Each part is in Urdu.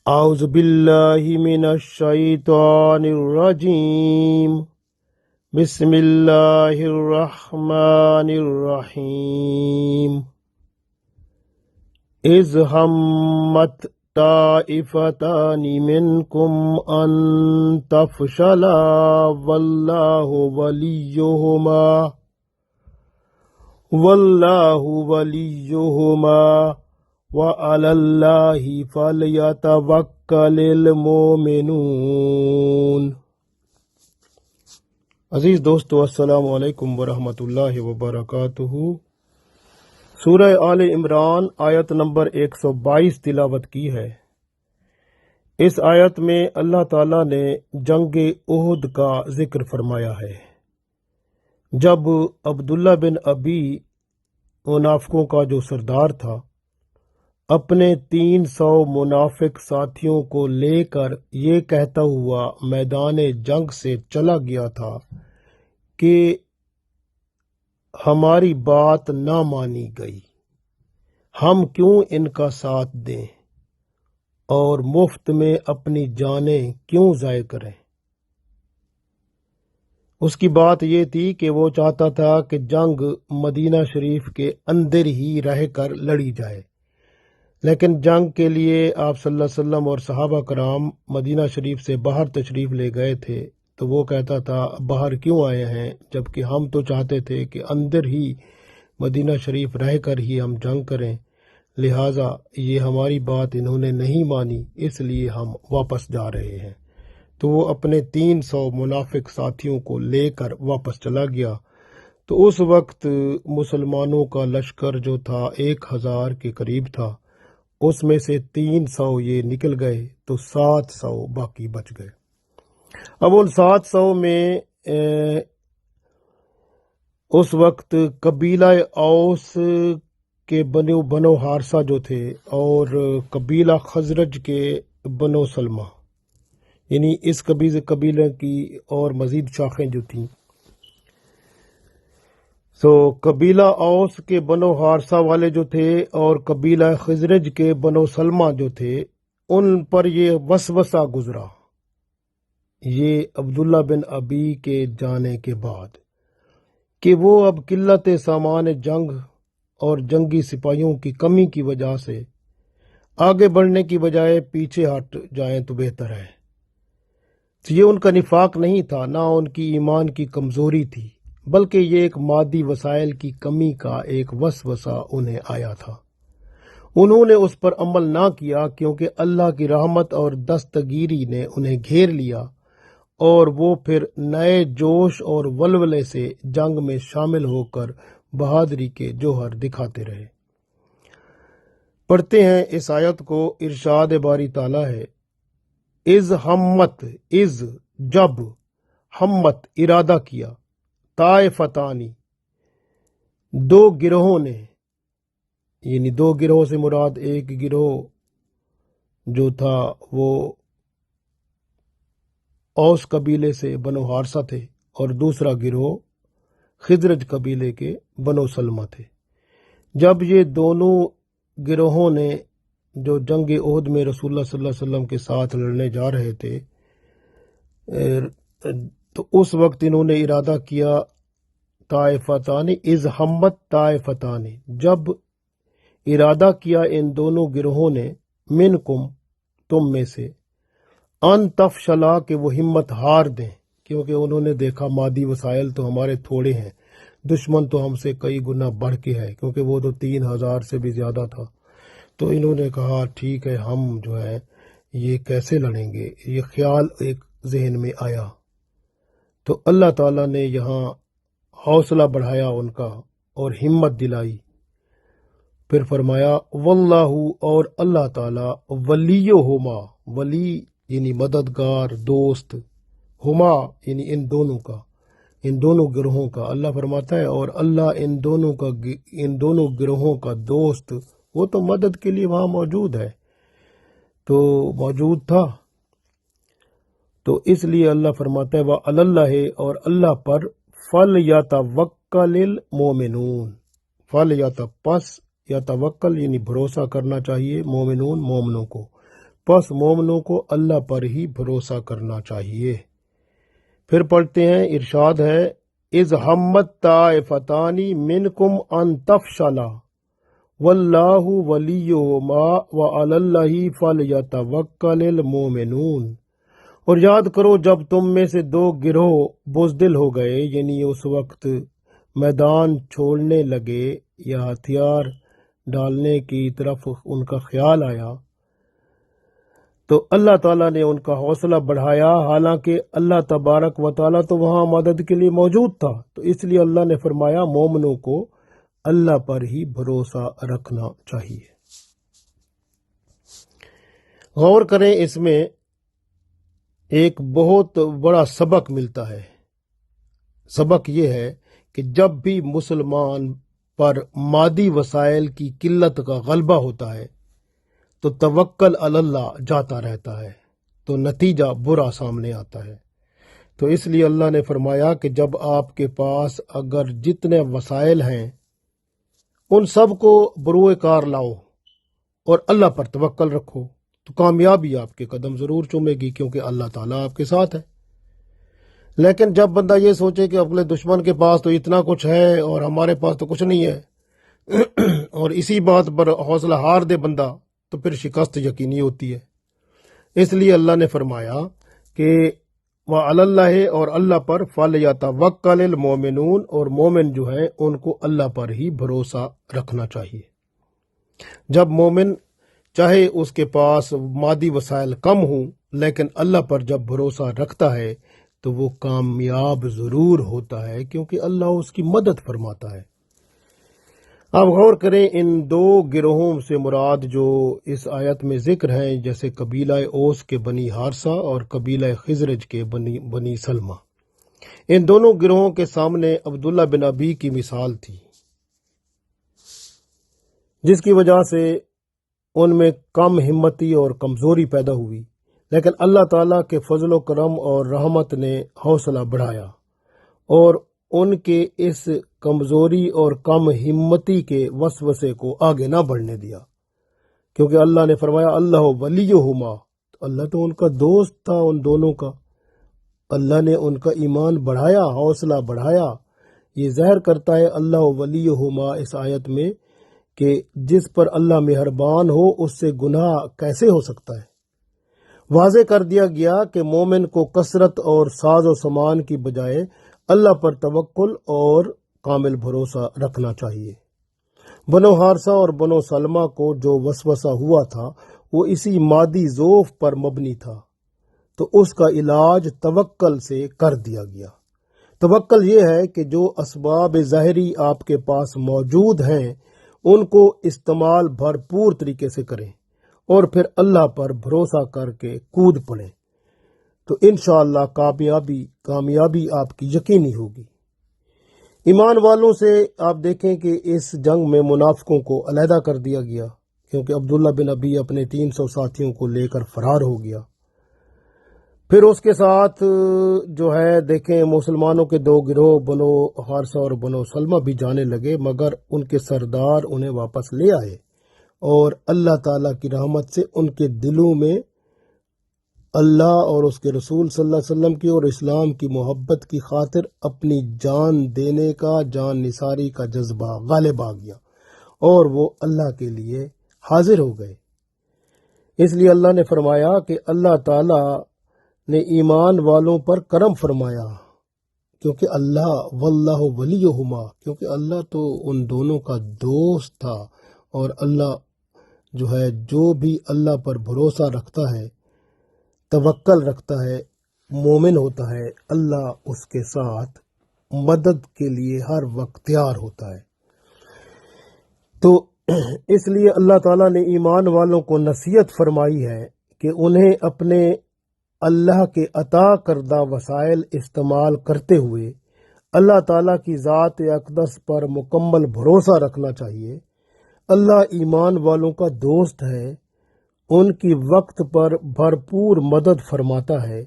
أعوذ بالله من الشيطان الرجيم. بسم الله الرحمن الرحيم. إذ همت طائفتان منكم أن تفشلا والله وليهما وعلى الله فليتوكل المؤمنون. عزیز دوستو، السلام علیکم ورحمۃ اللہ وبرکاتہ. سورہ آل عمران آیت نمبر 122 تلاوت کی ہے. اس آیت میں اللہ تعالیٰ نے جنگ احد کا ذکر فرمایا ہے. جب عبداللہ بن ابی منافقوں کا جو سردار تھا اپنے 300 منافق ساتھیوں کو لے کر یہ کہتا ہوا میدان جنگ سے چلا گیا تھا کہ ہماری بات نہ مانی گئی، ہم کیوں ان کا ساتھ دیں اور مفت میں اپنی جانیں کیوں ضائع کریں. اس کی بات یہ تھی کہ وہ چاہتا تھا کہ جنگ مدینہ شریف کے اندر ہی رہ کر لڑی جائے، لیکن جنگ کے لیے آپ صلی اللہ علیہ وسلم اور صحابہ کرام مدینہ شریف سے باہر تشریف لے گئے تھے. تو وہ کہتا تھا باہر کیوں آئے ہیں، جبکہ ہم تو چاہتے تھے کہ اندر ہی مدینہ شریف رہ کر ہی ہم جنگ کریں، لہٰذا یہ ہماری بات انہوں نے نہیں مانی، اس لیے ہم واپس جا رہے ہیں. تو وہ اپنے 300 منافق ساتھیوں کو لے کر واپس چلا گیا. تو اس وقت مسلمانوں کا لشکر جو تھا 1000 کے قریب تھا، اس میں سے 300 یہ نکل گئے تو 700 باقی بچ گئے. اب ان 700 میں اس وقت قبیلہ اوس کے بنو حارثہ جو تھے اور قبیلہ خزرج کے بنو سلمہ، یعنی اس قبیلے کی اور مزید شاخیں جو تھیں. قبیلہ اوس کے بنو حارثہ والے جو تھے اور قبیلہ خزرج کے بنو سلمہ جو تھے، ان پر یہ وسوسہ گزرا یہ عبداللہ بن ابی کے جانے کے بعد کہ وہ اب قلت سامان جنگ اور جنگی سپاہیوں کی کمی کی وجہ سے آگے بڑھنے کی بجائے پیچھے ہٹ جائیں تو بہتر ہے. تو یہ ان کا نفاق نہیں تھا، نہ ان کی ایمان کی کمزوری تھی، بلکہ یہ ایک مادی وسائل کی کمی کا ایک وسوسہ انہیں آیا تھا. انہوں نے اس پر عمل نہ کیا کیونکہ اللہ کی رحمت اور دستگیری نے انہیں گھیر لیا اور وہ پھر نئے جوش اور ولولے سے جنگ میں شامل ہو کر بہادری کے جوہر دکھاتے رہے. پڑھتے ہیں اس آیت کو. ارشاد باری تعالیٰ ہے، از جب ہمت ارادہ کیا، طائفتانی دو گروہوں نے، یعنی دو گروہ سے مراد ایک گروہ جو تھا وہ اوس قبیلے سے بنو حارثہ تھے اور دوسرا گروہ خزرج قبیلے کے بنو سلمہ تھے. جب یہ دونوں گروہوں نے جو جنگ احد میں رسول اللہ صلی اللہ علیہ وسلم کے ساتھ لڑنے جا رہے تھے، تو اس وقت انہوں نے ارادہ کیا طائفتان، از ہمت طائفتان، جب ارادہ کیا ان دونوں گروہوں نے، منکم تم میں سے، ان تفشلا کہ وہ ہمت ہار دیں، کیونکہ انہوں نے دیکھا مادی وسائل تو ہمارے تھوڑے ہیں، دشمن تو ہم سے کئی گنا بڑھ کے ہے، کیونکہ وہ تو 3000 سے بھی زیادہ تھا. تو انہوں نے کہا ٹھیک ہے، ہم جو ہے یہ کیسے لڑیں گے، یہ خیال ایک ذہن میں آیا. تو اللہ تعالیٰ نے یہاں حوصلہ بڑھایا ان کا اور ہمت دلائی. پھر فرمایا واللہ، اور اللہ تعالیٰ، ولیہما، ولی یعنی مددگار، دوست، ہما یعنی ان دونوں کا، ان دونوں گروہوں کا. اللہ فرماتا ہے اور اللہ ان دونوں گروہوں کا دوست، وہ تو مدد کے لیے وہاں موجود ہے، تو موجود تھا. تو اس لیے اللہ فرماتا ہے وَعَلَى اللَّهِ، اور اللہ پر فَلْيَتَوَكَّلِ الْمُؤْمِنُونَ، پس یتوکل یعنی بھروسہ کرنا چاہیے، مومنون مومنوں کو، پس مومنوں کو اللہ پر ہی بھروسہ کرنا چاہیے۔ پھر پڑھتے ہیں، ارشاد ہے، اذ ہمت طائفتان منکم ان تفشلا واللہ ولیہما وعلی اللہ فلیتوکل المؤمنون۔ اور یاد کرو جب تم میں سے دو گروہ بزدل ہو گئے، یعنی اس وقت میدان چھوڑنے لگے یا ہتھیار ڈالنے کی طرف ان کا خیال آیا، تو اللہ تعالیٰ نے ان کا حوصلہ بڑھایا، حالانکہ اللہ تبارک و تعالیٰ تو وہاں مدد کے لیے موجود تھا، تو اس لیے اللہ نے فرمایا مومنوں کو اللہ پر ہی بھروسہ رکھنا چاہیے۔ غور کریں، اس میں ایک بہت بڑا سبق ملتا ہے۔ سبق یہ ہے کہ جب بھی مسلمان پر مادی وسائل کی قلت کا غلبہ ہوتا ہے تو توکل علی اللہ جاتا رہتا ہے، تو نتیجہ برا سامنے آتا ہے۔ تو اس لیے اللہ نے فرمایا کہ جب آپ کے پاس اگر جتنے وسائل ہیں ان سب کو بروئے کار لاؤ اور اللہ پر توکل رکھو، تو کامیابی آپ کے قدم ضرور چومے گی، کیونکہ اللہ تعالیٰ آپ کے ساتھ ہے۔ لیکن جب بندہ یہ سوچے کہ اپنے دشمن کے پاس تو اتنا کچھ ہے اور ہمارے پاس تو کچھ نہیں ہے، اور اسی بات پر حوصلہ ہار دے بندہ، تو پھر شکست یقینی ہوتی ہے۔ اس لیے اللہ نے فرمایا کہ وَعَلَى اللَّهِ، اور اللہ پر فَلْيَتَوَكَّلِ الْمُؤْمِنُونَ، اور مومن جو ہیں ان کو اللہ پر ہی بھروسہ رکھنا چاہیے۔ جب مومن چاہے اس کے پاس مادی وسائل کم ہوں، لیکن اللہ پر جب بھروسہ رکھتا ہے تو وہ کامیاب ضرور ہوتا ہے، کیونکہ اللہ اس کی مدد فرماتا ہے۔ اب غور کریں، ان دو گروہوں سے مراد جو اس آیت میں ذکر ہیں، جیسے قبیلہ اوس کے بنی حارثہ اور قبیلہ خزرج کے بنی سلمہ، ان دونوں گروہوں کے سامنے عبداللہ بن ابی کی مثال تھی، جس کی وجہ سے ان میں کم ہمتی اور کمزوری پیدا ہوئی، لیکن اللہ تعالیٰ کے فضل و کرم اور رحمت نے حوصلہ بڑھایا اور ان کے اس کمزوری اور کم ہمتی کے وسوسے کو آگے نہ بڑھنے دیا، کیونکہ اللہ نے فرمایا اللہ ولیہما، اللہ تو ان کا دوست تھا ان دونوں کا۔ اللہ نے ان کا ایمان بڑھایا، حوصلہ بڑھایا۔ یہ ظاہر کرتا ہے اللہ ولیہما اس آیت میں کہ جس پر اللہ مہربان ہو اس سے گناہ کیسے ہو سکتا ہے۔ واضح کر دیا گیا کہ مومن کو کثرت اور ساز و سامان کی بجائے اللہ پر توکل اور کامل بھروسہ رکھنا چاہیے۔ بنو حارثہ اور بنو سلمہ کو جو وسوسہ ہوا تھا وہ اسی مادی ذوف پر مبنی تھا، تو اس کا علاج توکل سے کر دیا گیا۔ توکل یہ ہے کہ جو اسباب ظاہری آپ کے پاس موجود ہیں ان کو استعمال بھرپور طریقے سے کریں اور پھر اللہ پر بھروسہ کر کے کود پڑیں، تو انشاءاللہ کامیابی آپ کی یقینی ہوگی۔ ایمان والوں سے آپ دیکھیں کہ اس جنگ میں منافقوں کو علیحدہ کر دیا گیا، کیونکہ عبداللہ بن ابی اپنے 300 ساتھیوں کو لے کر فرار ہو گیا۔ پھر اس کے ساتھ جو ہے دیکھیں مسلمانوں کے دو گروہ بنو حارثہ اور بنو سلمہ بھی جانے لگے، مگر ان کے سردار انہیں واپس لے آئے، اور اللہ تعالیٰ کی رحمت سے ان کے دلوں میں اللہ اور اس کے رسول صلی اللہ علیہ وسلم کی اور اسلام کی محبت کی خاطر اپنی جان دینے کا، جان نثاری کا جذبہ غالب آ گیا، اور وہ اللہ کے لیے حاضر ہو گئے۔ اس لیے اللہ نے فرمایا کہ اللہ تعالیٰ نے ایمان والوں پر کرم فرمایا، کیونکہ اللہ واللہ ولیہما، کیونکہ اللہ تو ان دونوں کا دوست تھا، اور اللہ جو ہے جو بھی اللہ پر بھروسہ رکھتا ہے، توکل رکھتا ہے، مومن ہوتا ہے، اللہ اس کے ساتھ مدد کے لیے ہر وقت تیار ہوتا ہے۔ تو اس لیے اللہ تعالیٰ نے ایمان والوں کو نصیحت فرمائی ہے کہ انہیں اپنے اللہ کے عطا کردہ وسائل استعمال کرتے ہوئے اللہ تعالیٰ کی ذات اقدس پر مکمل بھروسہ رکھنا چاہیے۔ اللہ ایمان والوں کا دوست ہے، ان کی وقت پر بھرپور مدد فرماتا ہے۔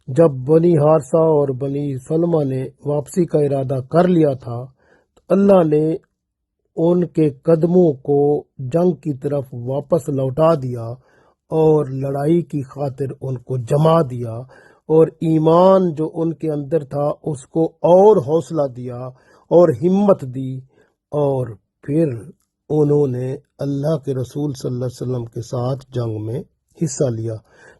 جب بنی حارثہ اور بنی سلمہ نے واپسی کا ارادہ کر لیا تھا تو اللہ نے ان کے قدموں کو جنگ کی طرف واپس لوٹا دیا اور لڑائی کی خاطر ان کو جما دیا، اور ایمان جو ان کے اندر تھا اس کو اور حوصلہ دیا اور ہمت دی، اور پھر انہوں نے اللہ کے رسول صلی اللہ علیہ وسلم کے ساتھ جنگ میں حصہ لیا۔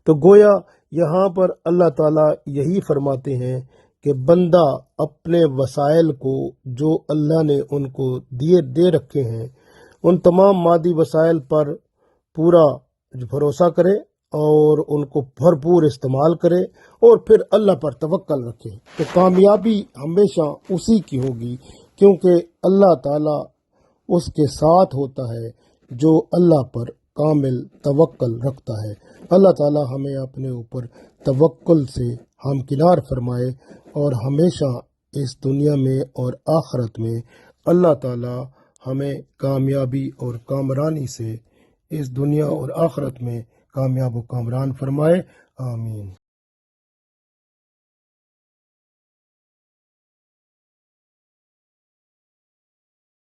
تو گویا یہاں پر اللہ تعالیٰ یہی فرماتے ہیں کہ بندہ اپنے وسائل کو جو اللہ نے ان کو دے رکھے ہیں، ان تمام مادی وسائل پر پورا بھروسہ کرے اور ان کو بھرپور استعمال کرے، اور پھر اللہ پر توکل رکھے، تو کامیابی ہمیشہ اسی کی ہوگی، کیونکہ اللہ تعالیٰ اس کے ساتھ ہوتا ہے جو اللہ پر کامل توکل رکھتا ہے۔ اللہ تعالیٰ ہمیں اپنے اوپر توکل سے ہمکنار فرمائے، اور ہمیشہ اس دنیا میں اور آخرت میں اللہ تعالیٰ ہمیں کامیابی اور کامرانی سے اس دنیا اور آخرت میں کامیاب و کامران فرمائے، آمین۔